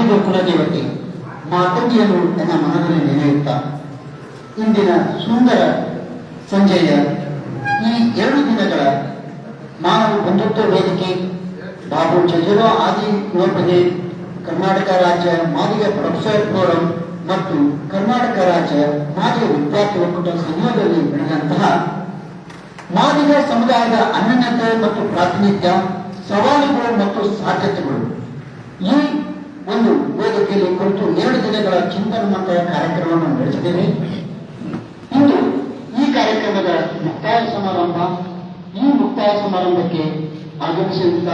ಮಾನವೀಯ ಕುಲದೇವತೆ ಮಾತಂಗಿಯನ್ನು ನನ್ನ ಮನದಲ್ಲಿ ನೆನೆಯುತ್ತಾ ಇಂದಿನ ಸುಂದರ ಸಂಜೆಯ ಈ 2 ದಿನಗಳ ಮಾನವ ಬಂಧುತ್ವ ವೇದಿಕೆ ಬಾಬು ಜಗಜೀವ ಆದಿ ಯುವಪದೆ ಕರ್ನಾಟಕ ರಾಜ್ಯ ಮಾದಿಗ ಪ್ರೊಫೆಸರ್ ಫೋರಂ ಮತ್ತು ಕರ್ನಾಟಕ ರಾಜ್ಯ ಮಾದಿಗ ವಿದ್ಯಾರ್ಥಿ ಒಕ್ಕೂಟ ಸಂಯೋಗದಲ್ಲಿ ನಡೆದಂತಹ ಮಾದಿಗ ಸಮುದಾಯದ ಅನನ್ಯತೆ ಮತ್ತು ಪ್ರಾತಿನಿಧ್ಯ, ಸವಾಲುಗಳು ಮತ್ತು ಸಾಧ್ಯತೆಗಳು ಈ ಒಂದು ವೇದಿಕೆಯಲ್ಲಿ ಕುರಿತು 2 ದಿನಗಳ ಚಿಂತನ ಮಂಥನ ಕಾರ್ಯಕ್ರಮವನ್ನು ನಡೆಸಿದ್ದೇವೆ. ಇಂದು ಈ ಕಾರ್ಯಕ್ರಮದ ಮುಕ್ತಾಯ ಸಮಾರಂಭ. ಈ ಮುಕ್ತಾಯ ಸಮಾರಂಭಕ್ಕೆ ಆಗಮಿಸಿದಂತ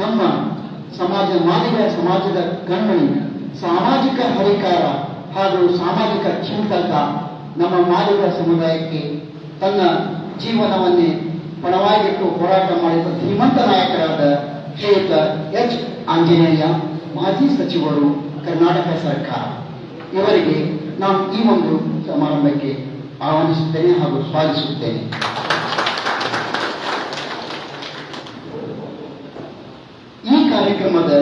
ನಮ್ಮ ಮಾದಿಗ ಸಮಾಜದ ಗಣ್ಮಣಿ, ಸಾಮಾಜಿಕ ಹರಿಕಾರ ಹಾಗೂ ಸಾಮಾಜಿಕ ಚಿಂತಕ, ನಮ್ಮ ಮಾದಿಗ ಸಮುದಾಯಕ್ಕೆ ತನ್ನ ಜೀವನವನ್ನೇ ಪಣವಾಗಿಟ್ಟು ಹೋರಾಟ ಮಾಡಿದ ಧೀಮಂತ ನಾಯಕರಾದ ಶ್ರೀಯುತ ಎಚ್ ಆಂಜನೇಯ, ಮಾಜಿ ಸಚಿವರು, ಕರ್ನಾಟಕ ಸರ್ಕಾರ, ಇವರಿಗೆ ನಾನು ಈ ಒಂದು ಸಮಾರಂಭಕ್ಕೆ ಆಹ್ವಾನಿಸುತ್ತೇನೆ ಹಾಗೂ ಸ್ವಾಗತಿಸುತ್ತೇನೆ. ಈ ಕಾರ್ಯಕ್ರಮದ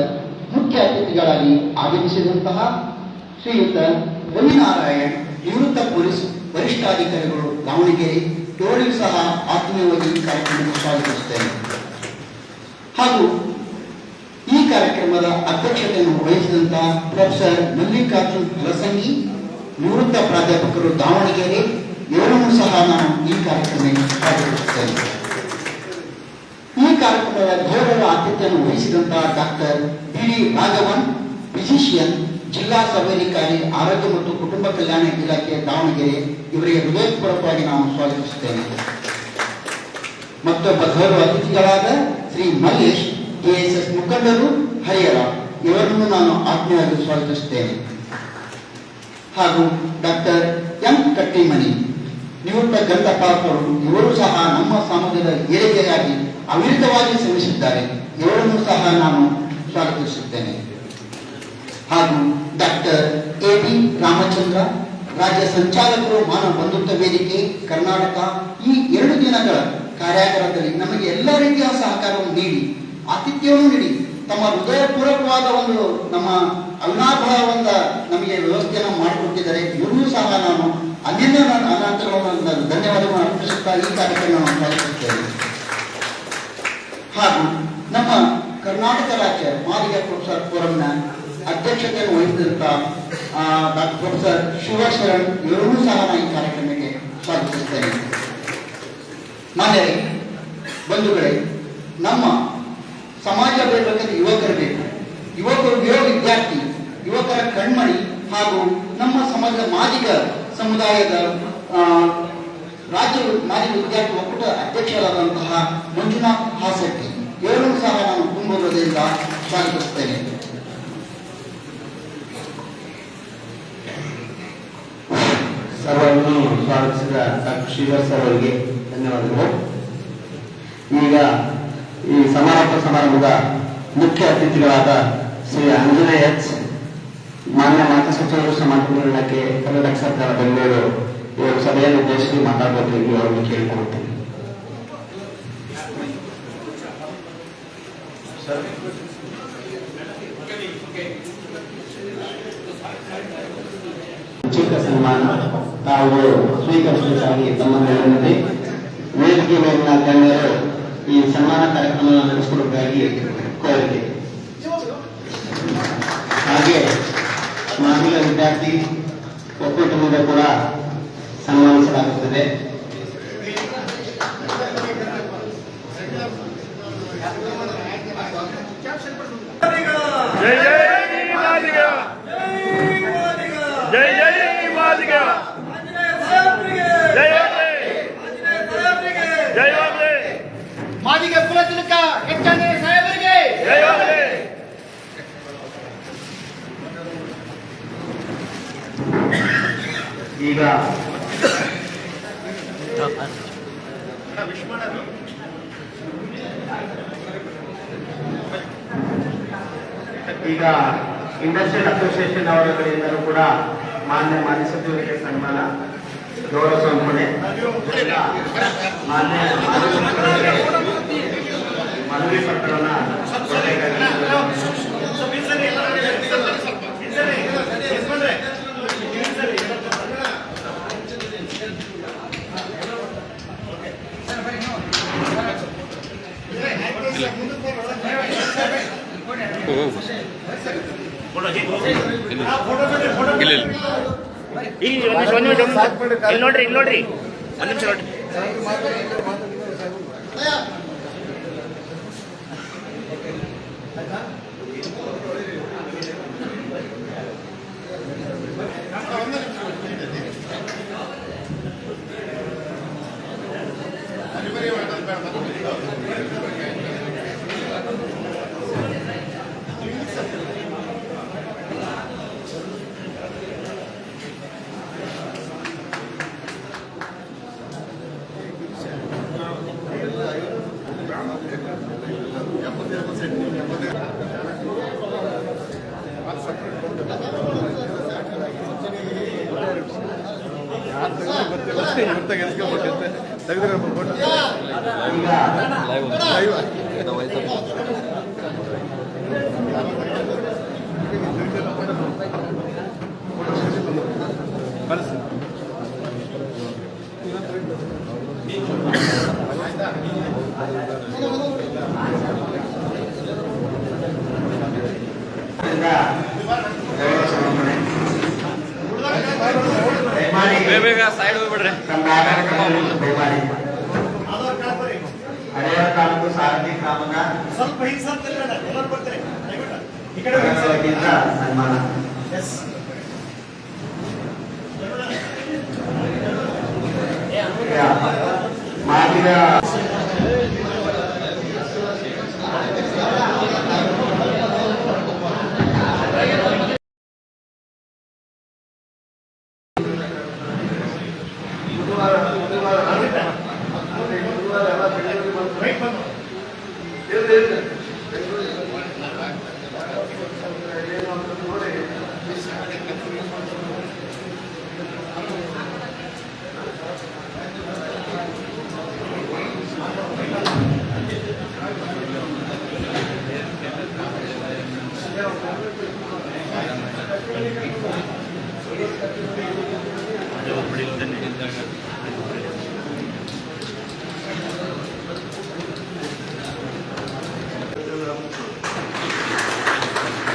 ಮುಖ್ಯ ಅತಿಥಿಗಳಾಗಿ ಆಗಮಿಸಿದಂತಹ ಶ್ರೀಯುತ ರವಿನಾರಾಯಣ್, ನಿವೃತ್ತ ಪೊಲೀಸ್ ವರಿಷ್ಠಾಧಿಕಾರಿಗಳು, ದಾವಣಗೆರೆ, ಇವರಿಗೂ ಸಹ ಆತ್ಮೀಯವಾಗಿ ಈ ಕಾರ್ಯಕ್ರಮಕ್ಕೆ ಸ್ವಾಗತಿಸುತ್ತೇನೆ. ಹಾಗೂ ಈ ಕಾರ್ಯಕ್ರಮದ ಅಧ್ಯಕ್ಷತೆಯನ್ನು ವಹಿಸಿದಂತಹ ಪ್ರೊಫೆಸರ್ ಮಲ್ಲಿಕಾರ್ಜುನ್ ಹಲಸಂಗಿ, ನಿವೃತ್ತ ಪ್ರಾಧ್ಯಾಪಕರು, ದಾವಣಗೆರೆ, ಇವರನ್ನು ಸಹ ನಾನು ಈ ಕಾರ್ಯಕ್ರಮಕ್ಕೆ ಸ್ವಾಗತಿಸುತ್ತೇನೆ. ಈ ಕಾರ್ಯಕ್ರಮದ ಗೌರವ ಆತಿಥ್ಯವನ್ನು ವಹಿಸಿದಂತಹ ಡಾಕ್ಟರ್ ಬಿ.ಡಿ. ರಾಘವನ್, ಫಿಸಿಷಿಯನ್, ಜಿಲ್ಲಾ ಸರ್ವಾಧಿಕಾರಿ, ಆರೋಗ್ಯ ಮತ್ತು ಕುಟುಂಬ ಕಲ್ಯಾಣ ಇಲಾಖೆ, ದಾವಣಗೆರೆ, ಇವರಿಗೆ ಹೃದಯಪೂರ್ವಕವಾಗಿ ನಾನು ಸ್ವಾಗತಿಸುತ್ತೇನೆ. ಮತ್ತೊಬ್ಬ ಗೌರವ ಅತಿಥಿಗಳಾದ ಶ್ರೀ ಮಲ್ಲೇಶ್, ಕೆಎಸ್ಎಸ್ ಮುಖಂಡರು, ಹರಿಹರ, ಇವರನ್ನು ನಾನು ಆತ್ಮೀಯವಾಗಿ ಸ್ವಾಗತಿಸುತ್ತೇನೆ. ಹಾಗೂ ಡಾಕ್ಟರ್ ಎಂ ಕಟ್ಟಿಮನಿ, ನಿವೃತ್ತ ಗಂಧಪಾಲಕರು, ಇವರು ಸಹ ನಮ್ಮ ಸಮಾಜದ ಏಳಿಗೆಗಾಗಿ ಅವಿರತವಾಗಿ ಶ್ರಮಿಸಿದ್ದಾರೆ, ಇವರನ್ನು ಸಹ ನಾನು ಸ್ವಾಗತಿಸುತ್ತೇನೆ. ಹಾಗೂ ಡಾಕ್ಟರ್ ಎ.ಬಿ. ರಾಮಚಂದ್ರ, ರಾಜ್ಯ ಸಂಚಾಲಕರು, ಮಾನವ ಬಂಧುತ್ವ ವೇದಿಕೆ ಕರ್ನಾಟಕ, ಈ 2 ದಿನಗಳ ಕಾರ್ಯಾಗಾರದಲ್ಲಿ ನಮಗೆ ಎಲ್ಲ ರೀತಿಯ ಸಹಕಾರವನ್ನು ನೀಡಿ, ಆತಿಥ್ಯವನ್ನು ನೀಡಿ, ತಮ್ಮ ಹೃದಯಪೂರ್ವಕವಾದ ಒಂದು ನಮ್ಮ ಅವಿನಾಭಾವದ ನಮಗೆ ವ್ಯವಸ್ಥೆಯನ್ನು ಮಾಡಿಕೊಟ್ಟಿದ್ದಾರೆ. ಇವರಿಗೂ ಸಹ ನಾನು ಅನಂತಗಳನ್ನು ಧನ್ಯವಾದಗಳನ್ನು ಅರ್ಪಿಸುತ್ತಾ ಈ ಕಾರ್ಯಕ್ರಮವನ್ನು ಸ್ವಾಗತಿಸುತ್ತೇನೆ. ಹಾಗೂ ನಮ್ಮ ಕರ್ನಾಟಕ ರಾಜ್ಯ ಮಾದಿಗ ಪ್ರೊಫೆಸರ್ ಫೋರಂನ ಅಧ್ಯಕ್ಷತೆಯನ್ನು ವಹಿಸಿದಂತ ಡಾಕ್ಟರ್ ಪ್ರೊಫೆಸರ್ ಶಿವಶರಣ್, ಇವರನ್ನೂ ಸಹ ನಾನು ಈ ಕಾರ್ಯಕ್ರಮಕ್ಕೆ ಸ್ವಾಗತಿಸುತ್ತೇನೆ. ಮಾನ್ಯರೇ, ಬಂಧುಗಳೇ, ನಮ್ಮ ಸಮಾಜ ಬೇಕಂದ್ರೆ ಯುವಕರು ಬೇಕು. ಯುವಕರು ವಿದ್ಯಾರ್ಥಿ, ಯುವಕರ ಕಣ್ಮಣಿ ಹಾಗೂ ನಮ್ಮ ಸಮಾಜದ ಮಾದಿಗ ಸಮುದಾಯದ ರಾಜ್ಯ ಮಾದಿಗ ವಿದ್ಯಾರ್ಥಿ ಒಕ್ಕೂಟ ಅಧ್ಯಕ್ಷರಾದಂತಹ ಮಂಜುನಾಥ್ ಹಾಸಟ್ಟಿ, ಇವರನ್ನು ಸಹ ನಾನು ತುಂಬ ಹೃದಯದಿಂದ ಸ್ವಾಗತಿಸುತ್ತೇನೆ. ಸರ್ವರನ್ನು ಸ್ವಾಗತಿಸಿದ ಡಾಕ್ಟರ್ ಶ್ರೀಧರ್ ಸರ್ ಅವರಿಗೆ ಧನ್ಯವಾದಗಳು. ಈಗ ಈ ಸಮಾರಂಭದ ಮುಖ್ಯ ಅತಿಥಿಗಳಾದ ಶ್ರೀ ಆಂಜನೇಯ ಎಚ್, ಮಾನ್ಯ ಮಾಜಿ ಸಚಿವರು, ಸಮಾಜ ಇಲಾಖೆ, ಕರ್ನಾಟಕ ಸರ್ಕಾರ, ಬೆಂಗಳೂರು, ಇವರು ಸಭೆಯನ್ನು ಉದ್ದೇಶಿಸಿ ಮಾತಾಡಬೇಕು ಅವರನ್ನು ಕೇಳಿಕೊಳ್ಳುತ್ತೇನೆ. ಚಿಕ್ಕ ಸನ್ಮಾನ ತಾವು ಸ್ವೀಕರಿಸಬೇಕಾಗಿ ತಮ್ಮಲ್ಲಿ ವೇದಿಕೆ ಮೇಲಿನ ಗಣ್ಯರು ಈ ಸನ್ಮಾನ ಕಾರ್ಯಕ್ರಮವನ್ನು ನಡೆಸಿಕೊಡಬೇಕಾಗಿ ಕೋರಿಕೆ. ಹಾಗೆ ಮಾದಿಗ ವಿದ್ಯಾರ್ಥಿ ಒಕ್ಕೂಟದಿಂದ ಕೂಡ ಸನ್ಮಾನಿಸಲಾಗುತ್ತದೆ. ಜೈ ಜೈ ಮಾದಿಗ, ಜೈ ಜೈ ಮಾದಿಗ, ಜೈ ಜೈ ಮಾದಿಗ ಕುಲತಿಲಕ ಹೆಚ್ಚಾನೆ ಸಾಹೇಬರಿಗೆ ಜೈ. ಈಗ ಇಂಡಸ್ಟ್ರಿಯಲ್ ಅಸೋಸಿಯೇಷನ್ ಅವರ ಕಡೆಯಿಂದಲೂ ಕೂಡ ಮಾನ್ಯ ಮಾಜಿ ಸಚಿವರಿಗೆ ಸನ್ಮಾನ, ಗೌರವ ಸಮರ್ಪಣೆ. ಮಾನ್ಯ ಮನವಿ ಪತ್ರವನ್ನು ಈಗ ಒಂದು ನಿಮಿಷ ಇಲ್ಲಿ ನೋಡ್ರಿ ಒಂದು ನಿಮಿಷ ನೋಡ್ರಿ. ಬೇಗ ಸೈಡ್ ಹೋಗ್ಬಿಡ್ರಿ. ಹಳೆಯ ತಾಲೂಕು ಸಾರಥಿ ಗ್ರಾಮದ ವತಿಯಿಂದ ಸನ್ಮಾನ. ಮಾದಿಗ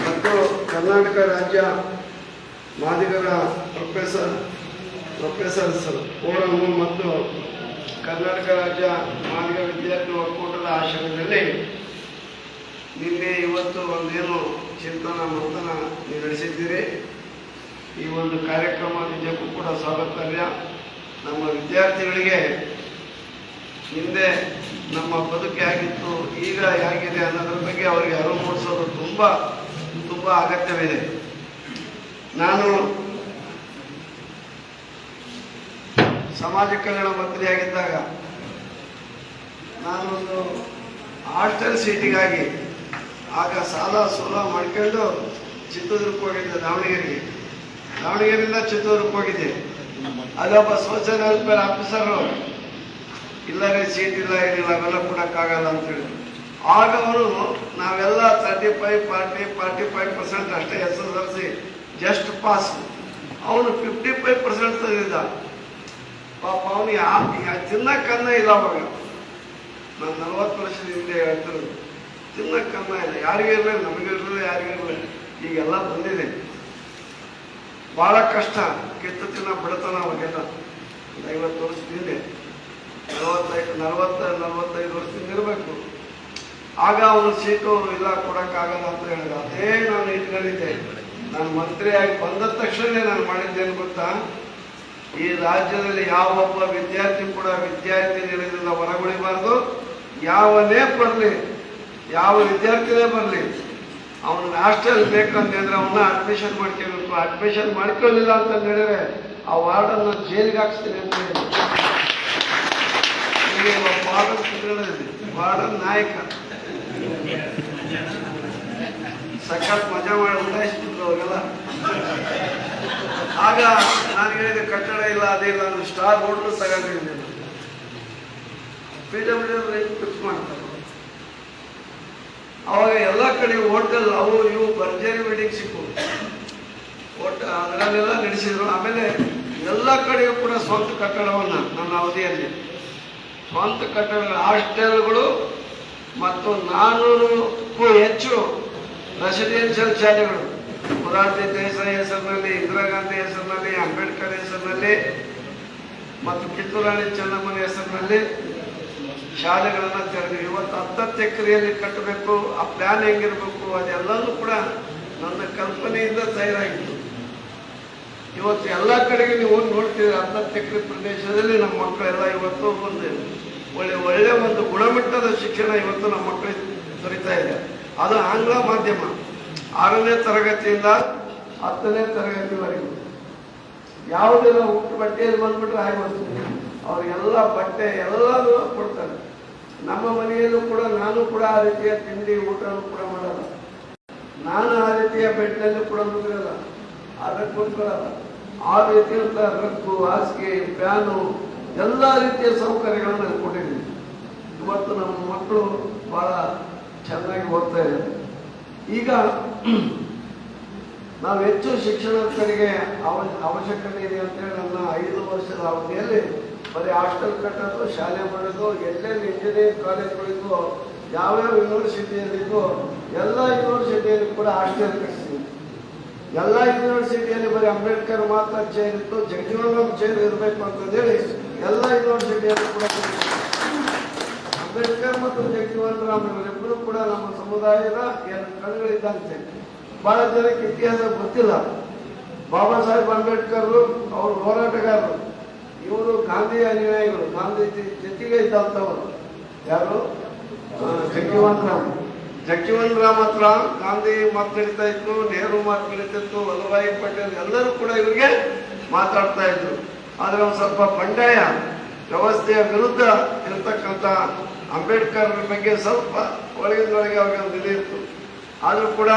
ಮತ್ತು ಕರ್ನಾಟಕ ರಾಜ್ಯ ಮಾದಿಗರ ಪ್ರೊಫೆಸರ್ಸ್ ಫೋರಮ್ ಮತ್ತು ಕರ್ನಾಟಕ ರಾಜ್ಯ ಮಾದಿಗ ವಿದ್ಯಾರ್ಥಿ ಒಕ್ಕೂಟದ ಆಶ್ರಯದಲ್ಲಿ ನಿನ್ನೆ ಇವತ್ತು ಒಂದೇನು ಚಿಂತನ ಮಂಥನ ನೀವು ನಡೆಸಿದ್ದೀರಿ. ಈ ಒಂದು ಕಾರ್ಯಕ್ರಮ ನಿಜಕ್ಕೂ ಕೂಡ ಸ್ವಾಗತಾರ್ಹ. ನಮ್ಮ ವಿದ್ಯಾರ್ಥಿಗಳಿಗೆ ಹಿಂದೆ ನಮ್ಮ ಬದುಕು ಹೇಗಿತ್ತು, ಈಗ ಹೇಗಿದೆ ಅನ್ನೋದ್ರ ಬಗ್ಗೆ ಅವರಿಗೆ ಅರಿವು ಮೂಡಿಸೋದು ತುಂಬ ತುಂಬ ಅಗತ್ಯವಿದೆ. ನಾನು ಸಮಾಜ ಕಲ್ಯಾಣ ಮಂತ್ರಿಯಾಗಿದ್ದಾಗ ನಾನೊಂದು ಹಾಸ್ಟೆಲ್ ಸೀಟಿಗಾಗಿ ಆಗ ಸಾಲ ಸೋಲ ಮಾಡ್ಕೊಂಡು ಚಿತ್ರದುರ್ಗಕ್ಕೆ ಹೋಗಿದ್ದೆ, ದಾವಣಗೆರೆಯಿಂದ ಚಿತ್ರದುರ್ಗಕ್ಕೆ ಹೋಗಿದ್ದೆ. ಅಲ್ಲೊಬ್ಬ ಸೋಷಿಯಲ್ ವೆಲ್ಫೇರ್ ಆಫೀಸರು ಇಲ್ಲರೇ ಸೀಟ್ ಇಲ್ಲ ಏನಿಲ್ಲ ಅವೆಲ್ಲ ಕೊಡೋಕ್ಕಾಗಲ್ಲ ಅಂತೇಳಿ ಆಗ ಅವರು ನಾವೆಲ್ಲ 35% ಅಷ್ಟೇ SSLC ಜಸ್ಟ್ ಪಾಸ್, ಅವನು 55% ತೆಗೆದಿದ್ದ. ಪಾಪ ಅವನಿಗೆ ತಿನ್ನಕ್ಕನ್ನ ಇಲ್ಲ. ಅವಾಗ ನಾನು 40 ವರ್ಷದ ಹಿಂದೆ ಹೇಳ್ತಿರೋದು, ತಿನ್ನಕ್ಕನ್ನ ಇಲ್ಲ. ಯಾರಿಗಿರಲಿಲ್ಲ, ನಮಗಿರಲಿಲ್ಲ, ಯಾರಿಗಿರಲಿಲ್ಲ. ಈಗೆಲ್ಲ ಬಂದಿದೆ. ಭಾಳ ಕಷ್ಟ, ಕಿತ್ತು ತಿನ್ನ ಬಿಡ್ತಾನ ಅವಾಗೆಲ್ಲ. 50 ವರ್ಷದ ಹಿಂದೆ 45 ವರ್ಷದಿಂದ ಇರಬೇಕು. ಆಗ ಅವನು ಸೀಟು ಇಲ್ಲ ಕೊಡೋಕ್ಕಾಗಲ್ಲ ಅಂತ ಹೇಳಿದ. ಅದೇ ನಾನು ಇಟ್ಕೊಂಡಿದ್ದೆ. ನಾನು ಮಂತ್ರಿಯಾಗಿ ಬಂದ ತಕ್ಷಣ ನಾನು ಮಾಡಿದ್ದೇನು ಗೊತ್ತಾ, ಈ ರಾಜ್ಯದಲ್ಲಿ ಯಾವೊಬ್ಬ ವಿದ್ಯಾರ್ಥಿ ಕೂಡ ವಿದ್ಯಾರ್ಥಿ ನಿಲಯದಿಂದ ಹೊರಗುಳಿಬಾರ್ದು. ಯಾವನೇ ಬರಲಿ, ಯಾವ ವಿದ್ಯಾರ್ಥಿನೇ ಬರಲಿ, ಅವನು ಹಾಸ್ಟೆಲ್ ಬೇಕಂತಂದ್ರೆ ಅವನ್ನ ಅಡ್ಮಿಷನ್ ಮಾಡ್ಕೋಬೇಕು. ಅಡ್ಮಿಷನ್ ಮಾಡ್ಕೊಳ್ಳಿಲ್ಲ ಅಂತ ಹೇಳಿದ್ರೆ ಆ ವಾರ್ಡನ್ನು ಜೈಲಿಗೆ ಹಾಕ್ಸ್ತೀನಿ ಅಂತ ಹೇಳಿ ವಾರ್ಡನ್ ನಾಯಕ ಸಖತ್ ಮಜಾ ಮಾಡಿ ಉಡಾಯಿಸ್ಬಿಟ್ರು ಅವ್ರಿಗೆಲ್ಲ. ಆಗ ನಾನು ಹೇಳಿದೆ ಕಟ್ಟಡ ಇಲ್ಲ, ಅದೇ ಇಲ್ಲ, ನಾನು ಸ್ಟಾರ್ ಹೋಟ್ಲು ತಗೊಂಡಿದ್ದೆ. PWD ಫಿಕ್ಸ್ ಮಾಡ್ತಾರೆ. ಅವಾಗ ಎಲ್ಲ ಕಡೆ ಹೋಟೆಲ್ ಅವು ಇವು ಭರ್ಜರಿ ವೆಡ್ಡಿಂಗ್ ಸಿಕ್ಕು. ಅದರಲ್ಲೆಲ್ಲ ನಡೆಸಿದ್ರು. ಆಮೇಲೆ ಎಲ್ಲ ಕಡೆಯೂ ಕೂಡ ಸ್ವಂತ ಕಟ್ಟಡವನ್ನು ನನ್ನ ಅವಧಿಯಲ್ಲಿ ಸ್ವಂತ ಕಟ್ಟಡ, ಹಾಸ್ಟೆಲ್ಗಳು ಮತ್ತು 400ಕ್ಕೂ ಹೆಚ್ಚು ರೆಸಿಡೆನ್ಷಿಯಲ್ ಶಾಲೆಗಳು ಮೊರಾರ್ಜಿ ದೇಸಾಯಿ ಹೆಸರಿನಲ್ಲಿ, ಇಂದಿರಾ ಗಾಂಧಿ ಹೆಸರಿನಲ್ಲಿ, ಅಂಬೇಡ್ಕರ್ ಹೆಸರಿನಲ್ಲಿ ಮತ್ತು ಕಿತ್ತೂರು ರಾಣಿ ಚೆನ್ನಮ್ಮನ ಹೆಸರಿನಲ್ಲಿ ಶಾಲೆಗಳನ್ನು ತೆರೆದಿವಿ. ಇವತ್ತು 10 ಎಕರೆಯಲ್ಲಿ ಕಟ್ಟಬೇಕು, ಆ ಪ್ಲಾನ್ ಹೆಂಗಿರ್ಬೇಕು ಅದೆಲ್ಲನೂ ಕೂಡ ನನ್ನ ಕಲ್ಪನೆಯಿಂದ ತಯಾರಾಗಿತ್ತು. ಇವತ್ತು ಎಲ್ಲ ಕಡೆಗೆ ನೀವು ಹೋಗಿ ನೋಡ್ತೀರಿ, 10 ಎಕರೆ ಪ್ರದೇಶದಲ್ಲಿ ನಮ್ಮ ಮಕ್ಕಳೆಲ್ಲ ಇವತ್ತು ಒಂದು ಒಳ್ಳೆ ಒಂದು ಗುಣಮಟ್ಟದ ಶಿಕ್ಷಣ ಇವತ್ತು ನಮ್ಮ ಮಕ್ಕಳಿಗೆ ದೊರೀತಾ ಇದೆ. ಅದು ಆಂಗ್ಲ ಮಾಧ್ಯಮ, 6ನೇ ತರಗತಿಯಿಂದ 10ನೇ ತರಗತಿವರೆಗೂ. ಯಾವುದೆಲ್ಲ ಉಟ್ಟು ಬಟ್ಟೆಯಲ್ಲಿ ಬಂದ್ಬಿಟ್ರೆ ಆಗಿ ಅವ್ರಿಗೆಲ್ಲ ಬಟ್ಟೆ ಎಲ್ಲರೂ ಕೊಡ್ತಾರೆ. ನಮ್ಮ ಮನೆಯಲ್ಲೂ ಕೂಡ ನಾನು ಕೂಡ ಆ ರೀತಿಯ ತಿಂಡಿ ಊಟನೂ ಕೂಡ ಮಾಡಲ್ಲ. ನಾನು ಆ ರೀತಿಯ ಬೆಡ್ನಲ್ಲಿ ಕೂಡ ಮುಗಿರಲ್ಲ, ಅದಕ್ಕೆ ಕೂತ್ಕೊಳ್ಳಲ್ಲ. ಆ ರೀತಿಯಂತ ರಗ್ಗು, ಹಾಸಿಗೆ, ಫ್ಯಾನು ಎಲ್ಲ ರೀತಿಯ ಸೌಕರ್ಯಗಳನ್ನು ನಾನು ಕೊಟ್ಟಿದ್ದೀನಿ. ಇವತ್ತು ನಮ್ಮ ಮಕ್ಕಳು ಬಹಳ ಚೆನ್ನಾಗಿ ಓದ್ತಾ ಇದ್ದಾರೆ. ಈಗ ನಾವು ಹೆಚ್ಚು ಶಿಕ್ಷಣದ ಕಡೆಗೆ ಅವಶ್ಯಕತೆ ಇದೆ ಅಂತೇಳಿ ನನ್ನ 5 ವರ್ಷದ ಅವಧಿಯಲ್ಲಿ ಬರೀ ಹಾಸ್ಟೆಲ್ ಕಟ್ಟೋದು, ಶಾಲೆ ಮಾಡೋದು, ಎಲ್ಲೆಲ್ಲಿ ಇಂಜಿನಿಯರಿಂಗ್ ಕಾಲೇಜ್ಗಳಿದ್ದು, ಯಾವ್ಯಾವ ಯೂನಿವರ್ಸಿಟಿಯಲ್ಲಿದ್ದು ಎಲ್ಲ ಯೂನಿವರ್ಸಿಟಿಯಲ್ಲಿ ಕೂಡ ಹಾಸ್ಟೆಲ್ ಕಟ್ಟಿಸ್ತೀವಿ. ಎಲ್ಲ ಯೂನಿವರ್ಸಿಟಿಯಲ್ಲಿ ಬರೀ ಅಂಬೇಡ್ಕರ್ ಮಾತ್ರ ಚೇರ್ ಇತ್ತು, ಜಗಜೀವನ್ ರಾಮ್ ಚೇರ್ ಇರಬೇಕು ಅಂತಂದೇಳಿ ಎಲ್ಲ ಯೂನಿವರ್ಸಿಟಿಯಲ್ಲಿ ಕೂಡ ಅಂಬೇಡ್ಕರ್ ಮತ್ತು ಜಗಜೀವನ್ ರಾಮ್ ಇವರಿಬ್ಬರು ಕೂಡ ನಮ್ಮ ಸಮುದಾಯದ 2 ಕಣ್ಣುಗಳಿದ್ದಂತೆ. ಬಹಳ ಜನಕ್ಕೆ ಇತಿಹಾಸ ಗೊತ್ತಿಲ್ಲ. ಬಾಬಾ ಸಾಹೇಬ್ ಅಂಬೇಡ್ಕರ್ ಅವರು ಹೋರಾಟಗಾರರು, ಇವರು ಗಾಂಧಿ ಅನುಯಾಯಿಗಳು, ಗಾಂಧೀಜಿ ಜೊತೆಗೆ ಇದ್ದಂಥವರು. ಯಾರು? ಜಗಜೀವನ್ ರಾಮ್ ಹತ್ರ ಗಾಂಧಿ ಮಾತು ನಡೀತಾ ಇತ್ತು, ನೆಹರು ಮಾತು ನಡೀತಾ ಇತ್ತು, ವಲ್ಲಭಾಯಿ ಪಟೇಲ್ ಎಲ್ಲರೂ ಕೂಡ ಇವರಿಗೆ ಮಾತಾಡ್ತಾ ಇದ್ರು. ಆದರೆ ಒಂದು ಸ್ವಲ್ಪ ಬಂಡಾಯ ವ್ಯವಸ್ಥೆಯ ವಿರುದ್ಧ ಇರತಕ್ಕಂಥ ಅಂಬೇಡ್ಕರ್ ಬಗ್ಗೆ ಸ್ವಲ್ಪ ಒಳಗಿನೊಳಗೆ ಅವ್ರಿಗೆ ಒಂದು ಇದಿತ್ತು. ಆದರೂ ಕೂಡ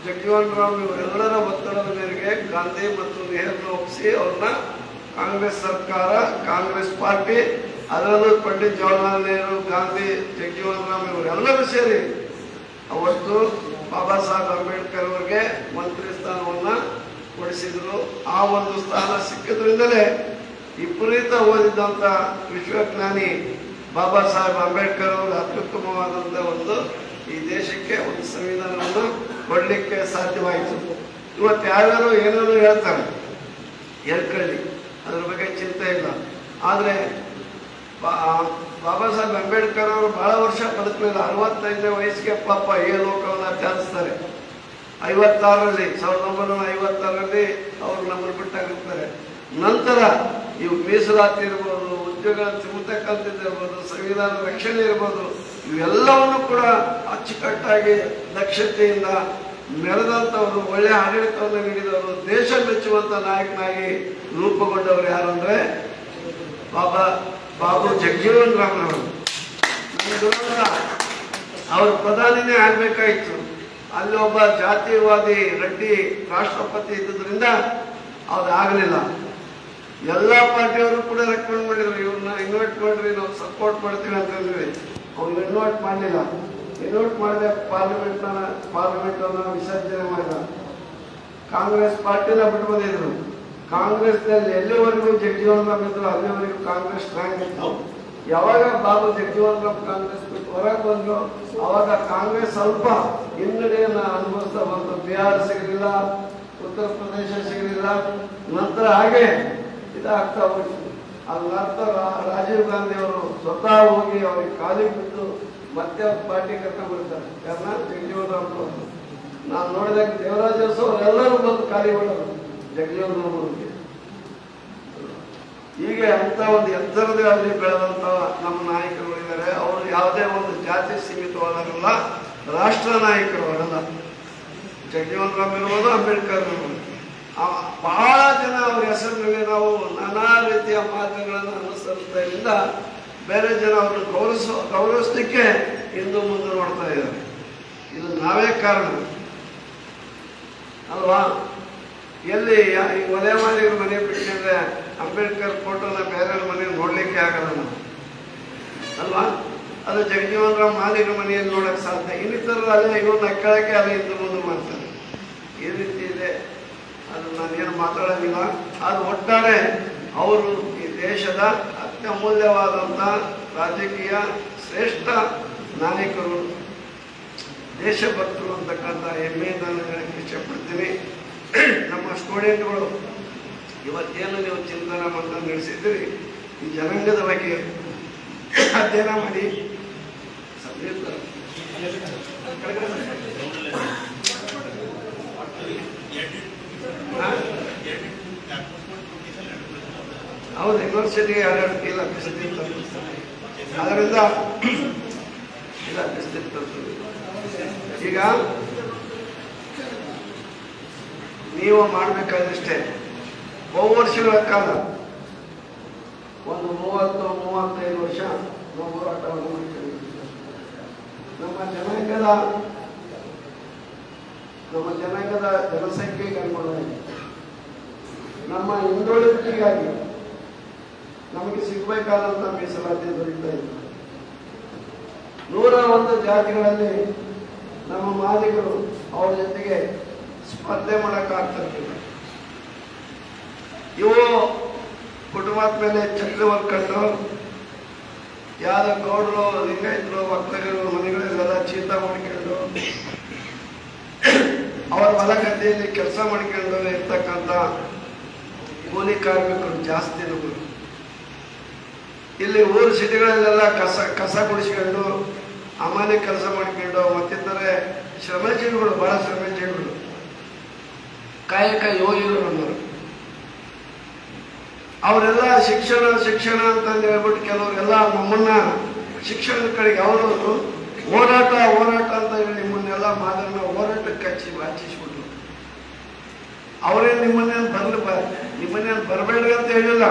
ಜಗಜೀವನ್ ರಾಮ್ ಇವರೆಲ್ಲರ ಒತ್ತಡದ ಮೇರೆಗೆ ಗಾಂಧಿ ಮತ್ತು ನೆಹರನ್ನ ಒಪ್ಪಿಸಿ ಅವ್ರನ್ನ ಕಾಂಗ್ರೆಸ್ ಸರ್ಕಾರ, ಕಾಂಗ್ರೆಸ್ ಪಾರ್ಟಿ, ಅದರಲ್ಲೂ ಪಂಡಿತ್ ಜವಾಹರ್ಲಾಲ್ ನೆಹರು, ಗಾಂಧಿ, ಜಗಜೀವನ್ ರಾಮ್ ಇವರೆಲ್ಲರೂ ಸೇರಿ ಅವತ್ತು ಬಾಬಾ ಸಾಹೇಬ್ ಅಂಬೇಡ್ಕರ್ ಅವರಿಗೆ ಮಂತ್ರಿ ಸ್ಥಾನವನ್ನು ಕೊಡಿಸಿದ್ರು. ಆ ಒಂದು ಸ್ಥಾನ ಸಿಕ್ಕಿದ್ರಿಂದಲೇ ವಿಪರೀತ ಓದಿದ್ದಂಥ ವಿಶ್ವಜ್ಞಾನಿ ಬಾಬಾ ಸಾಹೇಬ್ ಅಂಬೇಡ್ಕರ್ ಅವರು ಅತ್ಯುತ್ತಮವಾದಂಥ ಒಂದು ಈ ದೇಶಕ್ಕೆ ಒಂದು ಸಂವಿಧಾನವನ್ನು ಕೊಡಲಿಕ್ಕೆ ಸಾಧ್ಯವಾಯಿತು. ಇವತ್ತು ಯಾರ್ಯಾರು ಏನೇನು ಹೇಳ್ತಾರೆ, ಹೇಳ್ಕೊಳ್ಳಿ, ಅದ್ರ ಬಗ್ಗೆ ಚಿಂತೆ ಇಲ್ಲ. ಆದರೆ ಬಾಬಾ ಸಾಹೇಬ್ ಅಂಬೇಡ್ಕರ್ ಅವರು ಬಹಳ ವರ್ಷ ಬದುಕಲಿಲ್ಲ. 65ನೇ ವಯಸ್ಸಿಗೆ ಪಾಪ ಈ ಲೋಕವನ್ನು ತ್ಯಾಜಿಸ್ತಾರೆ. 1956ರಲ್ಲಿ ಅವರು ನಮ್ಮನ್ನು ಬಿಟ್ಟಾಗಿರ್ತಾರೆ. ನಂತರ ಇವು ಮೀಸಲಾತಿ ಇರ್ಬೋದು, ಉದ್ಯೋಗ ಸಿಗುತ್ತಕ್ಕಂಥದ್ದಿರ್ಬೋದು, ಸಂವಿಧಾನ ರಕ್ಷಣೆ ಇರ್ಬೋದು, ಇವೆಲ್ಲವನ್ನು ಕೂಡ ಅಚ್ಚುಕಟ್ಟಾಗಿ ದಕ್ಷತೆಯಿಂದ ಮೆರೆದಂಥವರು, ಒಳ್ಳೆಯ ಆಡಳಿತವನ್ನು ನೀಡಿದವರು, ದೇಶ ಮೆಚ್ಚುವಂಥ ನಾಯಕನಾಗಿ ರೂಪುಗೊಂಡವರು ಯಾರು ಅಂದರೆ ಬಾಬು ಜಗಜೀವನ್ ರಾಮ್ರವರು. ಅವರು ಪ್ರಧಾನಿನೇ ಆಗಬೇಕಾಯಿತು. ಅಲ್ಲಿ ಒಬ್ಬ ಜಾತಿವಾದಿ ರೆಡ್ಡಿ ರಾಷ್ಟ್ರಪತಿ ಇದ್ದುದರಿಂದ ಅವ್ರು ಆಗಲಿಲ್ಲ. ಎಲ್ಲ ಪಾರ್ಟಿಯವರು ಕೂಡ ರೆಕಮೆಂಡ್ ಮಾಡಿದ್ರು, ಇವ್ರನ್ನ ಇನ್ವೈಟ್ ಮಾಡ್ರಿ, ನಾವು ಸಪೋರ್ಟ್ ಮಾಡ್ತೀವಿ ಅಂತ ಹೇಳಿದ್ವಿ. ಅವ್ರು ಇನ್ವೈಟ್ ಮಾಡಲಿಲ್ಲ. ಇನ್ವೈಟ್ ಮಾಡಿದೆ ಪಾರ್ಲಿಮೆಂಟನ್ನು ವಿಸರ್ಜನೆ ಮಾಡಿದ. ಕಾಂಗ್ರೆಸ್ ಪಾರ್ಟಿನ ಬಿಟ್ಟು ಬಂದಿದ್ರು. ಕಾಂಗ್ರೆಸ್ನಲ್ಲಿ ಎಲ್ಲಿವರೆಗೂ ಜಗಜೀವನ್ ರಾಮ್ ಇದ್ರು ಅಲ್ಲಿವರೆಗೂ ಕಾಂಗ್ರೆಸ್ ಸ್ಟ್ರಾಂಗ್ ಇತ್ತು. ಯಾವಾಗ ಬಾಬು ಜಗಜೀವನ್ ರಾಮ್ ಕಾಂಗ್ರೆಸ್ ಬಿಟ್ಟು ಹೊರಗೆ ಬಂದ್ರು, ಅವಾಗ ಕಾಂಗ್ರೆಸ್ ಸ್ವಲ್ಪ ಹಿನ್ನಡೆಯನ್ನು ಅನುಭವಿಸ್ತಾ ಬಂತು. ಬಿಹಾರ ಸಿಗಲಿಲ್ಲ, ಉತ್ತರ ಪ್ರದೇಶ ಸಿಗಲಿಲ್ಲ. ನಂತರ ಹಾಗೆ ಇದಾಗ್ತಾ ಹೋಯ್ತು. ಅದ ನಂತರ ರಾಜೀವ್ ಗಾಂಧಿ ಅವರು ಸ್ವತಃ ಹೋಗಿ ಅವ್ರಿಗೆ ಕಾಲಿಗೆ ಬಿದ್ದು ಮತ್ತೆ ಅವ್ರ ಪಾರ್ಟಿ ಕರ್ಕೊಂಡು ಬರ್ತಾರೆ. ಕಾರಣ ಜಗಜೀವನ್ ರಾಮ್ ಅವರು. ನಾನು ನೋಡಿದಾಗ ದೇವರಾಜ ಅರಸು ಅವರೆಲ್ಲರೂ ಬಂದು ಖಾಲಿ ಮಾಡೋರು ಜಗಜೀವನ್ ರಾಮ್ ಅವರಿಗೆ. ಹೀಗೆ ಅಂತ ಒಂದು ಎತ್ತರದೇ ಅಲ್ಲಿ ಬೆಳೆದಂತ ನಮ್ಮ ನಾಯಕರು ಇದ್ದಾರೆ. ಅವರು ಯಾವುದೇ ಒಂದು ಜಾತಿ ಸೀಮಿತವಾದವರಲ್ಲ, ರಾಷ್ಟ್ರ ನಾಯಕರು ಅವರಲ್ಲ. ಜಗಜೀವನ್ ರಾಮ್ ಇರ್ಬೋದು, ಅಂಬೇಡ್ಕರ್ ಇರ್ಬೋದು. ಬಹಳ ಜನ ಅವ್ರ ಹೆಸರಿನಲ್ಲಿ ನಾವು ನಾನಾ ರೀತಿಯ ಮಾರ್ಗಗಳನ್ನು ಅನುಸರಿಸ್ತಾ ಇದ್ರಿಂದ ಬೇರೆ ಜನ ಅವ್ರನ್ನ ಗೌರವಿಸಲಿಕ್ಕೆ ಹಿಂದೂ ಮುಂದೆ ನೋಡ್ತಾ ಇದ್ದಾರೆ. ಇದು ನಾವೇ ಕಾರಣ ಅಲ್ವಾ? ಎಲ್ಲಿ ಈ ಒಲೆ ಮಾಲಿಗರ ಮನೆ ಬಿಟ್ಟಿದ್ರೆ ಅಂಬೇಡ್ಕರ್ ಫೋಟೋನ ಬೇರೆಯವ್ರ ಮನೆ ನೋಡ್ಲಿಕ್ಕೆ ಆಗಲ್ಲ ನಾವು ಅಲ್ವಾ? ಅದು ಜಗಜೀವನ್ ರಾಮ್ ಮಾಲಿಗರ ಮನೆಯಲ್ಲಿ ನೋಡಕ್ಕೆ ಸಾಧ್ಯ. ಇನ್ನಿತರ ಅಲ್ಲೇ ಇವನ್ನ ಎಕ್ಕಳಕ್ಕೆ ಅಲ್ಲೇ ಹಿಂದೂ ಮುಂದೆ ಮಾಡ್ತಾರೆ. ಈ ರೀತಿ ಇದೆ. ಅದು ನಾನೇನು ಮಾತಾಡೋಂಗಿಲ್ಲ. ಅದು ಒಟ್ಟಾರೆ ಅವರು ಈ ದೇಶದ ಅತ್ಯಮೂಲ್ಯವಾದಂಥ ರಾಜಕೀಯ ಶ್ರೇಷ್ಠ ನಾಯಕರು, ದೇಶಭಕ್ತರು ಅಂತಕ್ಕಂಥ ಹೆಮ್ಮೆಯಿಂದ ನಾನು ಹೇಳಕ್ಕೆ ಇಷ್ಟಪಡ್ತೀನಿ. ಸ್ಟೂಡೆಂಟ್ಗಳು ಇವತ್ತೇನು ನೀವು ಚಿಂತನ ಮಂಥನ ನಡೆಸಿದ್ದೀರಿ, ಈ ಜನಾಂಗದ ಬಗ್ಗೆ ಅಧ್ಯಯನ ಮಾಡಿ ಹೌದು, ಯೂನಿವರ್ಸಿಟಿಗೆ ಇಲ್ಲ ಅದರಿಂದ ಇಲ್ಲ ಈಗ ನೀವು ಮಾಡಬೇಕಾದಷ್ಟೇ ಬಹು ವರ್ಷಗಳ ಕಾಲ ಒಂದು 30-35 ವರ್ಷ ನಾವು ಹೋರಾಟವನ್ನು ಮಾಡ್ತೀವಿ. ನಮ್ಮ ಜನಾಂಗದ ಜನಸಂಖ್ಯೆಗೆ ಅನುಗುಣವಾಗಿ ನಮ್ಮ ಹಿಂದುಳಿಕೆಗಾಗಿ ನಮಗೆ ಸಿಗಬೇಕಾದಂಥ ಮೀಸಲಾತಿ ದೊರೀತಾ ಇದೆ. 101 ಜಾತಿಗಳಲ್ಲಿ ನಮ್ಮ ಮಾದಿಗರು ಅವ್ರ ಜೊತೆಗೆ ಸ್ಪರ್ಧೆ ಮಾಡೋಕ್ಕಾಗ್ತಿರ್ತಿಲ್ಲ. ಇವು ಕುಟುಂಬದ ಮೇಲೆ ಚಕ್ರ ಹೊರ್ಕೊಂಡು ಯಾವ್ದೋ ಗೌಡರು, ಲಿಂಗಾಯತರು, ಒಕ್ಕಲಿಗರು ಮನೆಗಳಲ್ಲೆಲ್ಲ ಚೀತ ಮಾಡ್ಕೊಂಡು ಅವರ ಹೊಲ ಗದ್ದೆಯಲ್ಲಿ ಕೆಲಸ ಮಾಡ್ಕೊಂಡು ಇರ್ತಕ್ಕಂಥ ಕೂಲಿ ಕಾರ್ಮಿಕರು ಜಾಸ್ತಿ ನಮ್ಮದು. ಇಲ್ಲಿ ಊರು ಸಿಟಿಗಳಲ್ಲೆಲ್ಲ ಕಸ ಗುಡಿಸ್ಕೊಂಡು ಅಮಾನ್ಯ ಕೆಲಸ ಮಾಡ್ಕೊಂಡು ಮತ್ತಿತರೆ ಶ್ರಮಜೀವಿಗಳು, ಬಹಳ ಶ್ರಮಜೀವಿಗಳು, ಕಾಯಕ ಯೋಗಿಗಳು ನಮ್ಮರು. ಅವರೆಲ್ಲ ಶಿಕ್ಷಣ ಅಂತಂದು ಹೇಳ್ಬಿಟ್ಟು ಕೆಲವರೆಲ್ಲ ನಮ್ಮನ್ನ ಶಿಕ್ಷಣದ ಕಡೆಗೆ ಅವರು ಹೋರಾಟ ಅಂತ ಹೇಳಿ ನಿಮ್ಮನ್ನೆಲ್ಲ ಮಾದನ್ನ ಹೋರಾಟಕ್ಕೆ ಹಚ್ಚಿಸ್ಬಿಟ್ರು. ಅವರೇ ನಿಮ್ಮನ್ನೇನು ಬರಬೇಡ್ರಿ ಅಂತ ಹೇಳಿಲ್ಲ,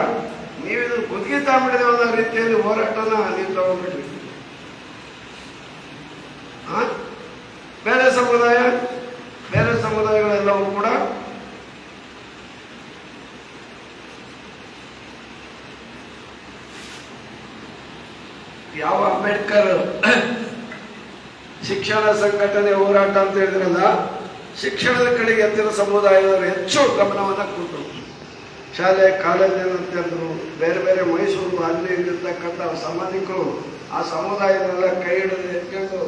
ನೀವಿದು ಗುತ್ತಿಗೆ ತಗೊಂಡಿದೆ ಅನ್ನೋ ರೀತಿಯಲ್ಲಿ ಹೋರಾಟನ ನೀವು ತಗೊಂಡ್ಬಿಟ್ರಿ. ಬೇರೆ ಸಮುದಾಯಗಳೆಲ್ಲವೂ ಕೂಡ ಯಾವ ಅಂಬೇಡ್ಕರ್ ಶಿಕ್ಷಣ ಸಂಘಟನೆ ಹೋರಾಟ ಅಂತ ಹೇಳಿದ್ರಲ್ಲ, ಶಿಕ್ಷಣದ ಕಡೆಗೆ ಎತ್ತಿನ ಸಮುದಾಯದವರು ಹೆಚ್ಚು ಗಮನವನ್ನು ಕೊಟ್ಟರು. ಶಾಲೆ ಕಾಲೇಜಿನಂತಂದ್ರು, ಬೇರೆ ಬೇರೆ ಮೈಸೂರು ಅಲ್ಲಿ ಇಲ್ಲಿರ್ತಕ್ಕಂಥ ಸಂಬಂಧಿಕರು ಆ ಸಮುದಾಯದನ್ನೆಲ್ಲ ಕೈ ಹಿಡಿದು ಎತ್ಕೊಂಡು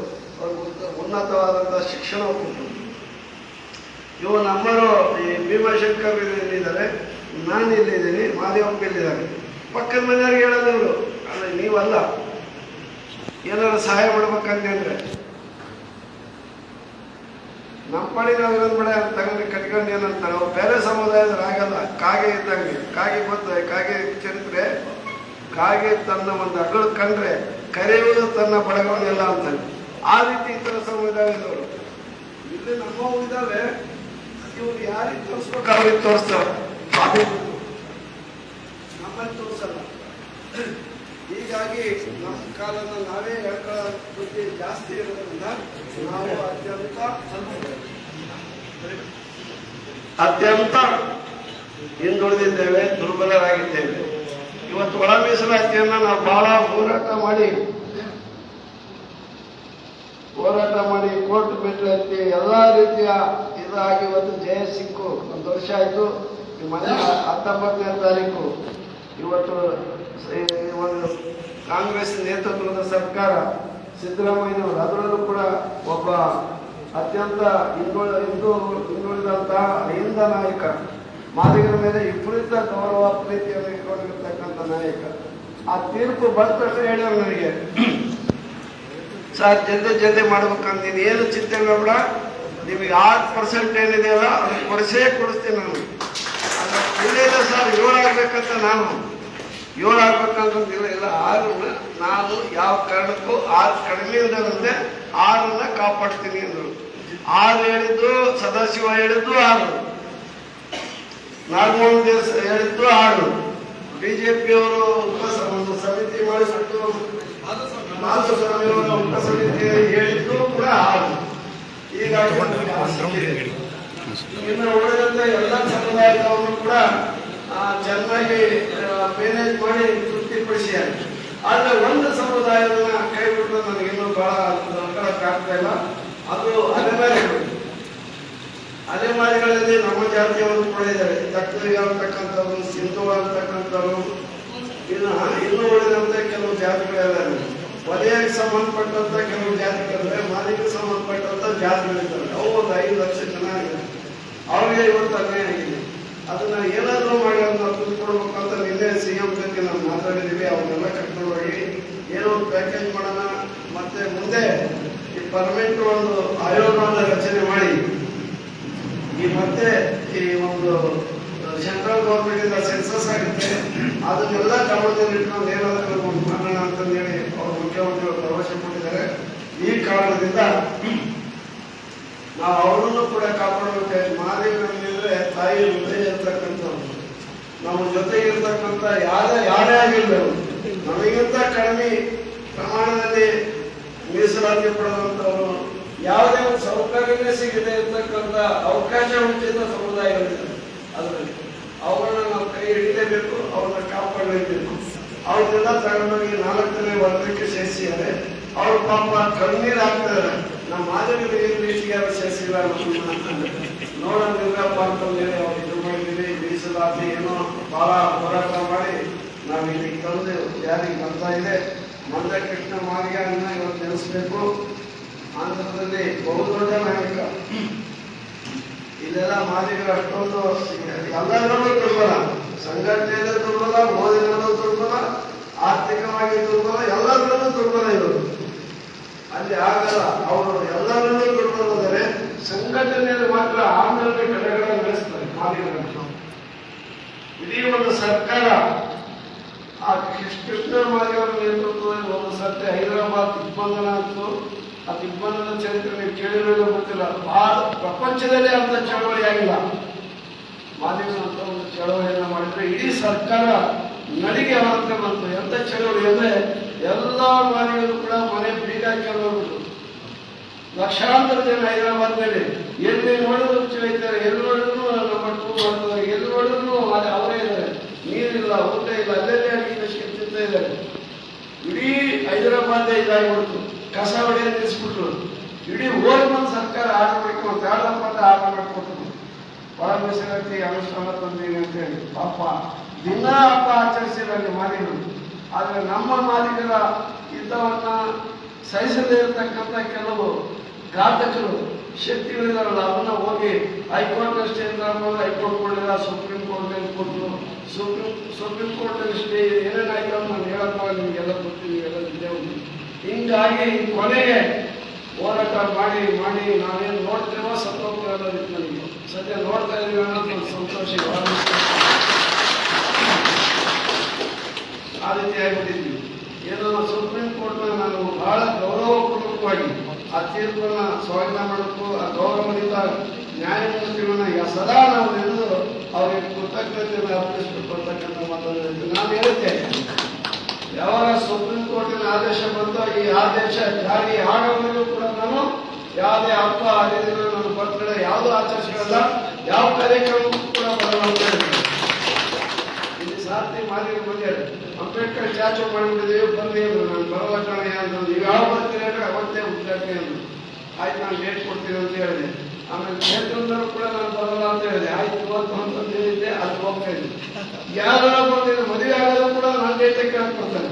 ಉನ್ನತವಾದಂಥ ಶಿಕ್ಷಣ ಕೊಟ್ಟರು. ಇವು ನಮ್ಮರು ಈ ಭೀಮಾಶಂಕರ್ ಇಲ್ಲಿದ್ದಾರೆ, ನಾನು ಇಲ್ಲಿದ್ದೀನಿ, ಮಾದೇವಪ್ಪ ಇಲ್ಲಿದ್ದಾರೆ. ಪಕ್ಕದ ಮನೆಯವ್ರಿಗೆ ಹೇಳೋದವರು ಅಲ್ಲ, ನೀವಲ್ಲ, ಏನಾದ್ರು ಸಹಾಯ ಮಾಡ್ಬೇಕಂತಂದ್ರೆ ನಮ್ಮ ಪಡಿ ನಾವು ಬೇಡ ಅಂತ ತಗೊಂಡು ಕಟ್ಕೊಂಡು ಏನಂತಾರೆ, ಅವ್ರು ಬೇರೆ ಸಮುದಾಯದಲ್ಲಿ ಆಗಲ್ಲ. ಕಾಗೆ ಇದ್ದಂಗೆ, ಕಾಗೆ ಗೊತ್ತಾಗ ಕಾಗೆ ಚರಿತ್ರೆ, ಕಾಗೆ ತನ್ನ ಒಂದು ಅಗಳು ಕಂಡ್ರೆ ಕರೆಯುವುದು ತನ್ನ ಬಳಗವನ್ನೆಲ್ಲ ಅಂತಾರೆ. ಆ ರೀತಿ ಇತರ ಸಮುದಾಯದವರು ಇಲ್ಲಿ ನಮ್ಮವು ಇದ್ದಾವೆ. ಇವ್ರು ಯಾರಿಗೆ ತೋರಿಸ್ಬೇಕು ಅವ್ರಿಗೆ ತೋರಿಸ್ತಾರೆ, ನಮ್ಮಲ್ಲಿ ತೋರಿಸಲ್ಲ. ಹೀಗಾಗಿ ನಮ್ಮ ಕಾಲನ ನಾವೇ ಹೇಳ್ಕೊಳ್ಳೋ ಬುದ್ಧಿ ಜಾಸ್ತಿ ಇರೋದ್ರಿಂದ ನಾವು ಅತ್ಯಂತ ಹಿಂದುಳಿದಿದ್ದೇವೆ, ದುರ್ಬಲರಾಗಿದ್ದೇವೆ. ಇವತ್ತು ಒಳ ಮೀಸಲಾತಿಯನ್ನ ನಾವು ಬಹಳ ಹೋರಾಟ ಮಾಡಿ ಕೋರ್ಟ್ ಮೆಟ್ಲೆತ್ತಿ ಎಲ್ಲಾ ರೀತಿಯ ಇದಾಗಿ ಇವತ್ತು ಜಯ ಸಿಕ್ಕು 1 ವರ್ಷ ಆಯ್ತು. ಈ ಮೊನ್ನೆ 19ನೇ ತಾರೀಕು ಇವತ್ತು ಒಂದು ಕಾಂಗ್ರೆಸ್ ನೇತೃತ್ವದ ಸರ್ಕಾರ ಸಿದ್ದರಾಮಯ್ಯನವರು, ಅದರಲ್ಲೂ ಕೂಡ ಒಬ್ಬ ಅತ್ಯಂತ ಹಿಂದುಳಿದಂತಹ ಹಿಂದ ನಾಯಕ, ಮಾದಿಗರ ಮೇಲೆ ವಿಪರೀತ ಗೌರವ ಪ್ರೀತಿಯನ್ನು ಇಟ್ಕೊಂಡಿರ್ತಕ್ಕಂಥ ನಾಯಕ. ಆ ತೀರ್ಪು ಬಂದ ತಕ್ಷಣ ಹೇಳ್ಯಾರ ನನಗೆ, ಸರ್ ಜಲ್ದಿ ಮಾಡ್ಬೇಕಂತ, ನೀನು ಏನು ಚಿಂತೆ ಮಾಡಬೇಡ, ನಿಮಗೆ 6% ಏನಿದೆಯಲ್ಲ ಅದನ್ನು ಕೊಡಿಸ್ತೀನಿ ನಾನು. ಇಲ್ಲ ಸರ್ 7 ಆಗ್ಬೇಕಂತ, ನಾನು 7 ಆಗ್ಬೇಕಂತಿಲ್ಲ, ಇಲ್ಲ 6 ನಾನು ಯಾವ ಕಾರಣಕ್ಕೂ 6 ಕಡಿಮೆ ಇಲ್ಲದಂತೆ 6 ಕಾಪಾಡ್ತೀನಿ ಅಂದರು. 6 ಹೇಳಿದ್ದು, ಸದಾಶಿವ ಹೇಳಿದ್ದು 6, ನಾಗಮೋಹನ್ ದೇವ್ ಹೇಳಿದ್ದು 6, ಬಿಜೆಪಿಯವರು ಒಂದು ಸಮಿತಿ ಮಾಡಿಬಿಟ್ಟು ಮಾಧುಸ್ವಾಮಿಯವರ ಉಪಸಮಿತಿ ಹೇಳಿದ್ದು ಕೂಡ 6. ಹೀಗಾಗಿ ಇನ್ನು ಉಳಿದಂತ ಎಲ್ಲ ಸಮುದಾಯದವರು ಕೂಡ ಚೆನ್ನಾಗಿ ಮ್ಯಾನೇಜ್ ಮಾಡಿ ತೃಪ್ತಿಪಡಿಸಿದ್ದಾರೆ. ಆದ್ರೆ ಒಂದು ಸಮುದಾಯದನ್ನ ಕೈ ಬಿಟ್ಟು ನನಗಿನ್ನೂ ಬಹಳ ಆಗ್ತಾ ಇಲ್ಲ. ಅದು ಅಲೆಮಾರಿಗಳಲ್ಲಿ ನಮ್ಮ ಜಾತಿಯವರು ಕೂಡ ಇದ್ದಾರೆ. ತಕ್ಕಲಿಗ ಅಂತಕ್ಕಂಥವ್ರು, ಸಿಂಧು ಅಂತಕ್ಕಂಥವ್ರು, ಇನ್ನು ಉಳಿದಂತ ಕೆಲವು ಜಾತಿಗಳೆಲ್ಲ, ವಲಯಕ್ಕೆ ಸಂಬಂಧಪಟ್ಟಂತ ಕೆಲವು ಜಾತಿಗಳಿವೆ, ಮಾಲಿಗೆ ಸಂಬಂಧಪಟ್ಟಂತ ಜಾತಿಗಳಿದ್ದಾರೆ. ಅವು ಒಂದು 5 ಲಕ್ಷ ಜನ ಆಗಿದೆ. ಅವ್ರಿಗೆ ಇವತ್ತು ಅನ್ಯಾಯ ಆಗಿದೆ. ಅದನ್ನ ಏನಾದರೂ ಮಾಡಿ ಅದನ್ನ ತುಂಬಿಕೊಡ್ಬೇಕು ಅಂತ ನಿನ್ನೆ CM ಜೊತೆ ನಾವು ಮಾತಾಡಿದ್ದೀವಿ. ಅವನ್ನೆಲ್ಲ ಕರ್ಕೊಂಡು ಹೋಗಿ ಏನೋ ಒಂದು ಪ್ಯಾಕೇಜ್ ಮಾಡೋಣ, ಮತ್ತೆ ಮುಂದೆ ಈ ಪರ್ಮನೆಂಟ್ ಒಂದು ಆಯೋಗವನ್ನು ರಚನೆ ಮಾಡಿ ಈ ಮತ್ತೆ ಈ ಒಂದು ಸೆಂಟ್ರಲ್ ಗೌರ್ಮೆಂಟ್ ಇಂದ ಸೆನ್ಸಸ್ ಆಗುತ್ತೆ, ಅದನ್ನೆಲ್ಲ ಗಮನದಲ್ಲಿ ಇಟ್ಕೊಂಡು ಏನಾದರೂ ಒಂದು ಮಾಡೋಣ ಅಂತಂದೇಳಿ ಅವರು ಮುಖ್ಯಮಂತ್ರಿಗಳು ಭರವಸೆ ಕೊಟ್ಟಿದ್ದಾರೆ. ಈ ಕಾರಣದಿಂದ ನಾವು ಅವರನ್ನು ಕೂಡ ಕಾಪಾಡಬೇಕಾಯ್ತು. ಮಹಾದೇವನಂದ್ರೆ ತಾಯಿ ಹೃದಯ ಇರ್ತಕ್ಕಂಥವ್ರು, ನಮ್ಮ ಜೊತೆಗೆ ಇರ್ತಕ್ಕಂಥ ಯಾರೇ ಆಗಿರ್ಬೇಕು, ನಮಗಿಂತ ಕಡಿಮೆ ಪ್ರಮಾಣದಲ್ಲಿ ಮೀಸಲಾತಿ ಪಡೆದಂಥವರು, ಯಾವುದೇ ಒಂದು ಸೌಕರ್ಯವೇ ಸಿಗದೆ ಇರ್ತಕ್ಕಂಥ ಅವಕಾಶ ವಂಚಿತ ಸಮುದಾಯಗಳಿದೆ. ಅದರಲ್ಲಿ ಅವರನ್ನ ನಾವು ಕೈ ಹಿಡಿಲೇಬೇಕು, ಅವ್ರನ್ನ ಕಾಪಾಡಲೇಬೇಕು. ಅವ್ರನ್ನೆಲ್ಲ ತಗೊಂಡೋಗಿ 4ನೇ ವರ್ಗಕ್ಕೆ ಸೇರಿಸಿದ್ದಾರೆ. ಅವ್ರ ಪಾಪ ಕಣ್ಣೀರು ಹಾಕ್ತಾರೆ. ನಮ್ಮ ಮಾದರಿಗಳಿಗೆ ರೀತಿಗೆ ಅವರು ಸೇರಿಸಿಲ್ಲ, ನೋಡೋದಿಲ್ಲಪ್ಪ ಅಂತಂದೇಳಿ ಅವ್ರು ಇದು ಮಾಡಿದ್ದೀವಿ. ಮೀಸಲಾತಿ ಏನೋ ಬಹಳ ಹೋರಾಟ ಮಾಡಿ ನಾವು ಇಲ್ಲಿ ತಂದು ಜಾರಿಗೆ ಬರ್ತಾ ಇದೆ. ಮಂದ ಕೃಷ್ಣ ಮಾರ್ಗನ್ನ ಇವತ್ತು ನೆನೆಸ್ಬೇಕು. ಆಂಧ್ರದಲ್ಲಿ ಬಹುದೊಡ್ಡ ನಾಯಕ, ಇಲ್ಲೆಲ್ಲ ಮಾದಿಗರು ಅಷ್ಟೊಂದು ಎಲ್ಲರಲ್ಲೂ ದುರ್ಬಲ, ಸಂಘಟನೆಯಲ್ಲೂ ದುರ್ಬಲ, ಮೋದಿನಲ್ಲೂ ದುರ್ಬಲ, ಆರ್ಥಿಕವಾಗಿ ದುರ್ಬಲ, ಎಲ್ಲರಲ್ಲೂ ದುರ್ಬಲ ಇವರು. ಅಲ್ಲಿ ಆಗಲ್ಲ, ಅವರು ಎಲ್ಲರಲ್ಲೂ ದುರ್ಬಲದರೆ ಸಂಘಟನೆಯಲ್ಲಿ ಮಾತ್ರ ಆಂಧ್ರದಲ್ಲಿ ಕಡೆಗಳ ನಡೆಸ್ತಾರೆ ಮಾದಿಗರನ್ನು. ಇಡೀ ಒಂದು ಸರ್ಕಾರ ಆ ಕೃಷ್ಣ ಮಾದಿಗರ ನೇತೃತ್ವದಲ್ಲಿ ಒಂದು ಸರ್ತಿ ಹೈದರಾಬಾದ್ ದಿಗ್ಬಂಧನ ಅಂತೂ, ಆ ದಿಗ್ಬಂಧನದ ಚರಿತ್ರೆ ನೀವು ಕೇಳಿರೋದು ಗೊತ್ತಿಲ್ಲ. ಬಹಳ ಪ್ರಪಂಚದಲ್ಲೇ ಅಂತ ಚಳವಳಿ ಆಗಿಲ್ಲ. ಮಾದಿಗರು ಅಂತ ಒಂದು ಚಳವಳಿಯನ್ನು ಮಾಡಿದ್ರೆ ಇಡೀ ಸರ್ಕಾರ ನಡಿಗೆ ಅವರಂತೆ ಬಂತು. ಎಂತ ಚಳವಳಿ ಅಂದ್ರೆ ಎಲ್ಲ ಮಾದಿಗರು ಕೂಡ ಮನೆ ಬೀಗ ಹಾಕೊಂಡು ಲಕ್ಷಾಂತರ ಜನ ಹೈದರಾಬಾದ್ನಲ್ಲಿ ಎಲ್ಲಿ ನೋಡಿದ್ರು ಇದ್ದಾರೆ, ಎಲ್ಲಿ ನೋಡಿದ್ರು ನಮ್ಮ ಟೂ ಮಾಡ್ತಾರೆ, ಎಲ್ಲಿ ನೋಡಿದ್ರು ಅವರೇ ಇದ್ದಾರೆ. ನೀರಿಲ್ಲ, ಊಟ ಇಲ್ಲ, ಅಲ್ಲೆಲ್ಲೇ ಅಡಿಗೆ ತಿಂತಾ ಇದ್ದಾರೆ. ಇಡೀ ಹೈದರಾಬಾದ್ ಇದಾಗ್ಬಿಡ್ತು. ಕಸ ಹೊಡೆಯೋದು ನಿಲ್ಲಿಸ್ಬಿಟ್ರು. ಇಡೀ ಓಲ್ಮನ್ ಸರ್ಕಾರ ಆರ್ಡರ್ ಮಾಡ್ಕೊಂಡು ಬೇಡಪ್ಪ ಅಂತ ಆರ್ಡರ್ ಮಾಡ್ಕೊಟ್ರು. ಒಳ ಮೀಸಲಾತಿ ಅನುಷ್ಠಾನ ತಂದೀನಿ ಅಂತ ಹೇಳಿ ಪಾಪ ದಿನ ಹಬ್ಬ ಆಚರಿಸಿದಲ್ಲಿ ಮಾದಿಗರು. ಆದ್ರೆ ನಮ್ಮ ಮಾದಿಗರ ಯುದ್ಧವನ್ನ ಸಹಿಸದೇ ಇರತಕ್ಕಂಥ ಕೆಲವು ಘಾತಕರು ಶಕ್ತಿಗಳಿದಾರಲ್ಲ, ಅದನ್ನ ಹೋಗಿ ಹೈಕೋರ್ಟ್ ಸ್ಟೇ ಹೈಕೋರ್ಟ್ ಕೊಡಲಿಲ್ಲ, ಸುಪ್ರೀಂ ಕೋರ್ಟ್ ಕೊಟ್ಟರು. ಸುಪ್ರೀಂ ಕೋರ್ಟ್ ಸ್ಟೇ ಏನೇನಾಯ್ತು ಅಂತ ನಾನು ಹೇಳಪ್ಪ, ನಿಮ್ಗೆಲ್ಲ ಗೊತ್ತಿಲ್ಲ, ನೀವೆಲ್ಲ ವಿದ್ಯಾವಂತರು. ಹಿಂಗಾಗಿ ಕೊನೆಗೆ ಹೋರಾಟ ಮಾಡಿ ಮಾಡಿ ನಾವೇನು ನೋಡ್ತೇವೋ ಸತ್ತೋಗ್ತೇವೆ ಅನ್ನೋದಿತ್ತು. ನನಗೆ ಸದ್ಯ ನೋಡ್ತಾ ಇದೀವಿ ಅನ್ನೋದು ಒಂದು ಸಂತೋಷ. ಆ ರೀತಿ ಆಗಿಬಿಟ್ಟಿದ್ವಿ. ಏನೋ ಸುಪ್ರೀಂ ಕೋರ್ಟ್ನ ನಾನು ಬಹಳ ಗೌರವಪೂರ್ವಕವಾಗಿ ಆ ತೀರ್ಪನ್ನ ಸ್ವಾಗತ ಮಾಡಬೇಕು. ಆ ಗೌರವದಿಂದ ನ್ಯಾಯಮೂರ್ತಿಗಳನ್ನ ಸದಾ ನಾವು ನೆನೆದು ಅವರಿಗೆ ಕೃತಜ್ಞತೆಯನ್ನು ಅರ್ಪಿಸಬೇಕು ಅಂತಕ್ಕಂಥ ಮಾತನ್ನು ನಾನು ಹೇಳುತ್ತೇನೆ. ಯಾವಾಗ ಸುಪ್ರೀಂ ಕೋರ್ಟಿನ ಆದೇಶ ಬಂತೋ ಈ ಆದೇಶ ಜಾರಿ ಆಗೋವರೆಗೂ ಕೂಡ ನಾನು ಯಾವುದೇ ಹಬ್ಬ ಹರಿದಿನ ನನ್ನ ಬರ್ತ್ಡೇ ಯಾವುದೂ ಆಚರಿಸಲ್ಲ, ಯಾವ ಕಾರ್ಯಕ್ರಮಕ್ಕೂ ಕೂಡ ಬರಲ್ಲ ಅಂತ ಹೇಳ್ತಾರೆ. ಇಲ್ಲಿ ಸಾರ್ಥಿ ಮಾದಿಗೆ ಬಂದಿದ್ದಾರೆ, ಅಂಬೇಡ್ಕರ್ ಚಾಚು ಮಾಡಿಬಿಟ್ಟಿದ್ದೀವಿ, ಬರ್ರಿ ಅಂದ್ರು. ನಾನು ಬರಲ್ಲ ಕಣೆ ಅಂತ. ನೀವು ಯಾವ ಬರ್ತೀರಿ ಅಂದ್ರೆ ಅವತ್ತೇ ಉದ್ಘಾಟನೆ ಅಂದ್ರು. ಆಯ್ತು, ನಾನು ಡೇಟ್ ಕೊಡ್ತೀನಿ ಅಂತ ಹೇಳಿದೆ. ಆಮೇಲೆ ಕ್ಷೇತ್ರದಲ್ಲೂ ಕೂಡ ನಾನು ಬರಲ್ಲ ಅಂತ ಹೇಳಿದೆ. ಆಯ್ತು ಇವತ್ತು ಅಂತಂದು ಹೇಳಿದ್ದೆ, ಅಲ್ಲಿ ಹೋಗ್ತಾ ಇದ್ದೆ. ಯಾರು ಬಂದಿದ್ದು ಮದುವೆ ಆಗೋದು ಕೂಡ ನಾನು ಡೇಟೇ ಕೇಳಕ್ ಬರ್ತಾರೆ.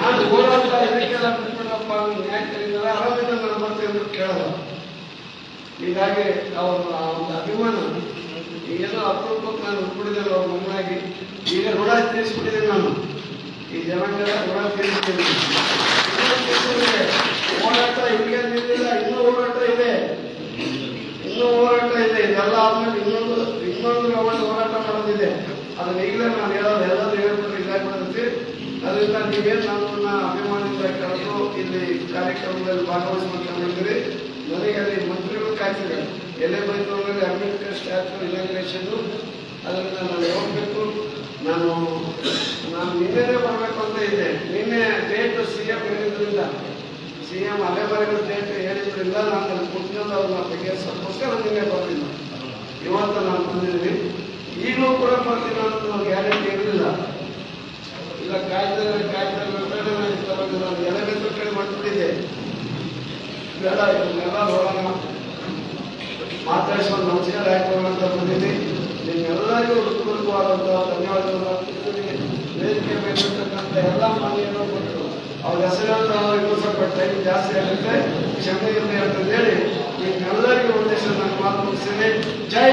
ನಾನು ಹೋರಾಟ ಇದಕ್ಕೆಲ್ಲ ಬಿಟ್ಬಿಡಪ್ಪ, ಯಾಕೆ ಕರೀತಾರೆ, ಆರಾಮಿಂದ ನಾನು ಬರ್ತೀನಿ ಅಂತ ಕೇಳಲ್ಲ. ಹೀಗಾಗಿ ಅವ್ರ ಒಂದು ಅಭಿಮಾನ ಈಗೇನೋ ಅಪರೂಪಕ್ಕೆ ನಾನು ಉಟ್ಬಿಟ್ಟಿದ್ದೇನೆ ಅವ್ರ ಮಗನಾಗಿ. ಈಗ ಋಣ ತೀರಿಸ್ಬಿಟ್ಟಿದ್ದೀನಿ ನಾನು. ಈ ಜನಾಂಗದ ಋಣ ತೀರಿಸ್ತೀನಿ. ಹೋರಾಟ ಈಗ ನಿಂತಿಲ್ಲ, ಇನ್ನೂ ಹೋರಾಟ ಇದೆ, ಇನ್ನೂ ಹೋರಾಟ ಇದೆ. ಇದೆಲ್ಲ ಆದ್ಮೇಲೆ ಇನ್ನೊಂದು ಹೋರಾಟ ಮಾಡೋದಿದೆ. ಅದನ್ನ ಈಗಲೇ ನಾನು ಹೇಳೋದು ಎಲ್ಲರೂ ಹೇಳ್ಬಿಟ್ಟು ಇದಾಗ್ಬಿಡುತ್ತೆ. ಅದರಿಂದ ನೀವೇನು ನನ್ನನ್ನ ಅಭಿಮಾನದಿಂದ ಕರೆದು ಇಲ್ಲಿ ಕಾರ್ಯಕ್ರಮದಲ್ಲಿ ಭಾಗವಹಿಸಬೇಕಂದಿದ್ದೀರಿ. ನನಗೆ ಅಲ್ಲಿ ಮಂತ್ರಿಗಳು ಕಾಯ್ತಿದ್ದಾರೆ. ಎಲೆ ಬೈತೂರಿನಲ್ಲಿ ಅಂಬೇಡ್ಕರ್ ಸ್ಟ್ಯಾಚ್ಯೂ ಇನಾಗ್ರೇಷನ್, ಅದರಿಂದ ನಾನು ಹೋಗ್ಬೇಕು. ನಾನು ನಿನ್ನೆನೇ ಬರಬೇಕು ಅಂತ ಇದ್ದೆ. ನಿನ್ನೆ ಡೇಟ್ CM ಹೇಳಿದ್ರಿಂದ, CM ಅಲೆಮಾರಿಗಳ ಡೇಟ್ ಹೇಳಿದ್ರಿಂದ ನಾನು ಅಲ್ಲಿ ಕುಟ್ಕೊಂಡು ಅವ್ರನ್ನ ಬಗೆಹರಿಸೋಕ್ಕೋಸ್ಕರ ನಿನ್ನೆ ಬರಲಿಲ್ಲ. ಇವತ್ತು ನಾನು ಬಂದಿದ್ದೀನಿ. ಈಗಲೂ ಕೂಡ ಬರ್ತೀನಿ ಅನ್ನೋದು ಗ್ಯಾರಂಟಿ ಇರಲಿಲ್ಲ. ಇಲ್ಲ ಕಾಯ್ದೆ ನಾನು ಎಲೆಬೇಕು ಕಡೆ ಮಾಡ್ಬಿಟ್ಟಿದ್ದೆ. ಬೇಡ, ಇದನ್ನೆಲ್ಲ ನೋಡೋಣ, ಮಾತಾಡಿಸ್ಕೊಂಡು ನಮಸ್ಕಾರ ಹಾಕೋಣ ಅಂತ ಬಂದಿದ್ದೀನಿ. ನಿಮ್ಮೆಲ್ಲರಿಗೂ ಹೃತ್ಪೂರ್ವಕವಾದಂತಹ ಧನ್ಯವಾದಗಳು ಅರ್ಪಿಸ್ತೀನಿ. ವೇದಿಕೆ ಮೇಲಿರ್ತಕ್ಕಂಥ ಎಲ್ಲ ಮಾನ್ಯರು ಕೊಟ್ಟು ಅವ್ರ ಹೆಸರನ್ನು ಇನ್ನೂ ಸ್ವಲ್ಪ ಟೈಮ್ ಜಾಸ್ತಿ ಆಗುತ್ತೆ, ಕ್ಷಮೆ ಇರಲಿ ಅಂತ ಹೇಳಿ ನಿಮ್ಮೆಲ್ಲರಿಗೂ ಉದ್ದೇಶ ನಾನು ಮಾತು ಮುಗಿಸ್ತೀನಿ. ಜೈ